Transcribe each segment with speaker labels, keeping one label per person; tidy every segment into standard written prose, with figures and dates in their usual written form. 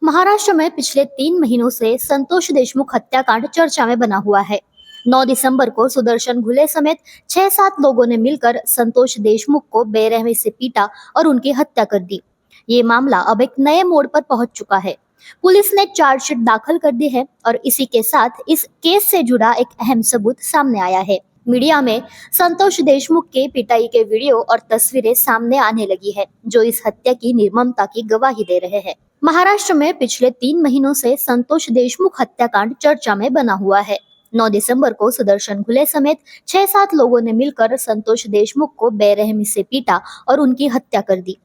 Speaker 1: महाराष्ट्र में पिछले 3 महीनों से संतोष देशमुख हत्याकांड चर्चा में बना हुआ है। 9 दिसंबर को सुदर्शन घुले समेत 6-7 लोगों ने मिलकर संतोष देशमुख को बेरहमी से पीटा और उनकी हत्या कर दी। ये मामला अब एक नए मोड़ पर पहुंच चुका है। पुलिस ने चार्जशीट दाखिल कर दी है और इसी के साथ इस केस से जुड़ा एक अहम सबूत सामने आया है। मीडिया में संतोष देशमुख के पिटाई के वीडियो और तस्वीरें सामने आने लगी है, जो इस हत्या की निर्ममता की गवाही दे रहे हैं। महाराष्ट्र में पिछले 3 महीनों से संतोष देशमुख हत्याकांड चर्चा में बना हुआ है। 9 दिसंबर को सुदर्शन घुले समेत 6-7 लोगों ने मिलकर संतोष देशमुख को बेरहमी से पीटा और उनकी हत्या कर दी।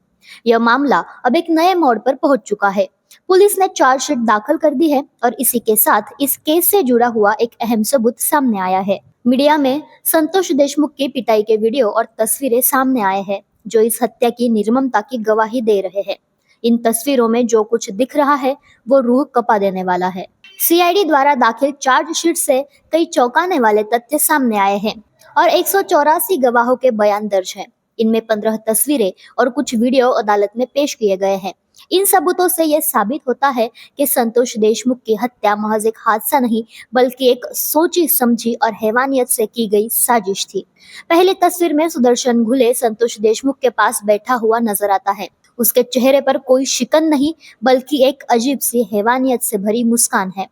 Speaker 1: यह मामला अब एक नए मोड़ पर पहुंच चुका है। पुलिस ने चार्जशीट दाखिल कर दी है और इसी के साथ इस केस से जुड़ा हुआ एक अहम सबूत सामने आया है। मीडिया में संतोष देशमुख की पिटाई के वीडियो और तस्वीरें सामने आए हैं, जो इस हत्या की निर्ममता की गवाही दे रहे हैं। इन तस्वीरों में जो कुछ दिख रहा है वो रूह कपा देने वाला है। सीआईडी द्वारा दाखिल चार्जशीट से कई चौंकाने वाले तथ्य सामने आए हैं और 184 गवाहों के बयान दर्ज हैं। इनमें 15 तस्वीरें और कुछ वीडियो अदालत में पेश किए गए हैं। इन सबूतों से यह साबित होता है कि संतोष देशमुख की हत्या महज एक हादसा नहीं, बल्कि एक सोची समझी और हैवानियत से की गई साजिश थी। पहली तस्वीर में सुदर्शन घुले संतोष देशमुख के पास बैठा हुआ नजर आता है। उसके चेहरे पर कोई शिकन नहीं, बल्कि एक अजीब सी हैवानियत से भरी मुस्कान है।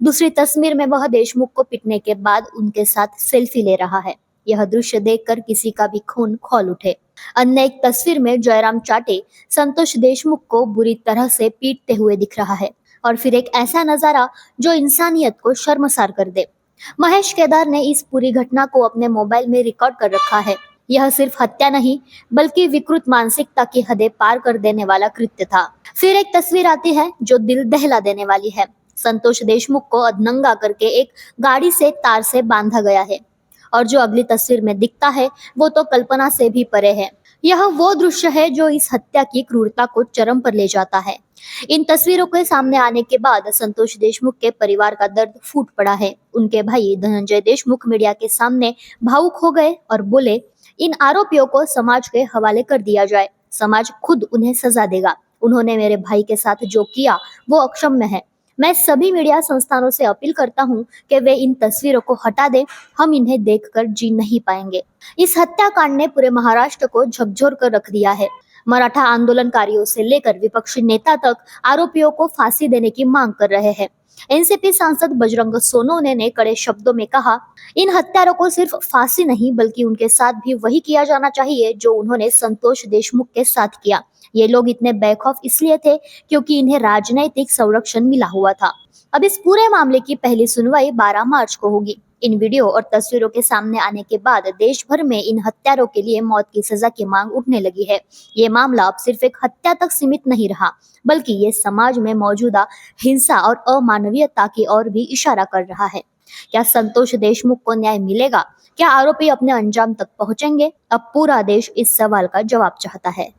Speaker 1: दूसरी तस्वीर में वह देशमुख को पिटने के बाद उनके साथ सेल्फी ले रहा है। यह दृश्य देखकर किसी का भी खून खौल उठे। अन्य एक तस्वीर में जयराम चाटे संतोष देशमुख को बुरी तरह से पीटते हुए दिख रहा है और फिर एक ऐसा नजारा जो इंसानियत को शर्मसार कर दे। महेश केदार ने इस पूरी घटना को अपने मोबाइल में रिकॉर्ड कर रखा है। यह सिर्फ हत्या नहीं, बल्कि विकृत मानसिकता की हदें पार कर देने वाला कृत्य था। फिर एक तस्वीर आती है जो दिल दहला देने वाली है। संतोष देशमुख को अधनंगा करके एक गाड़ी से तार से बांधा गया है और जो अगली तस्वीर में दिखता है वो तो कल्पना से भी परे है। यह वो दृश्य है जो इस हत्या की क्रूरता को चरम पर ले जाता है। इन तस्वीरों के सामने आने के बाद संतोष देशमुख के परिवार का दर्द फूट पड़ा है। उनके भाई धनंजय देशमुख मीडिया के सामने भावुक हो गए और बोले, इन आरोपियों को समाज के हवाले कर दिया जाए, समाज खुद उन्हें सजा देगा। उन्होंने मेरे भाई के साथ जो किया वो अक्षम्य है। मैं सभी मीडिया संस्थानों से अपील करता हूं कि वे इन तस्वीरों को हटा दें, हम इन्हें देखकर जी नहीं पाएंगे। इस हत्याकांड ने पूरे महाराष्ट्र को झकझोर कर रख दिया है। मराठा आंदोलनकारियों से लेकर विपक्षी नेता तक आरोपियों को फांसी देने की मांग कर रहे हैं। एनसीपी सांसद बजरंग सोनवणे ने कड़े शब्दों में कहा, इन हत्यारों को सिर्फ फांसी नहीं, बल्कि उनके साथ भी वही किया जाना चाहिए जो उन्होंने संतोष देशमुख के साथ किया। ये लोग इतने बेखौफ इसलिए थे क्योंकि इन्हें राजनैतिक संरक्षण मिला हुआ था। अब इस पूरे मामले की पहली सुनवाई 12 मार्च को होगी। इन वीडियो और तस्वीरों के सामने आने के बाद देश भर में इन हत्यारों के लिए मौत की सजा की मांग उठने लगी है। ये मामला अब सिर्फ एक हत्या तक सीमित नहीं रहा, बल्कि ये समाज में मौजूदा हिंसा और अमानवीयता की ओर भी इशारा कर रहा है। क्या संतोष देशमुख को न्याय मिलेगा? क्या आरोपी अपने अंजाम तक पहुंचेंगे? अब पूरा देश इस सवाल का जवाब चाहता है।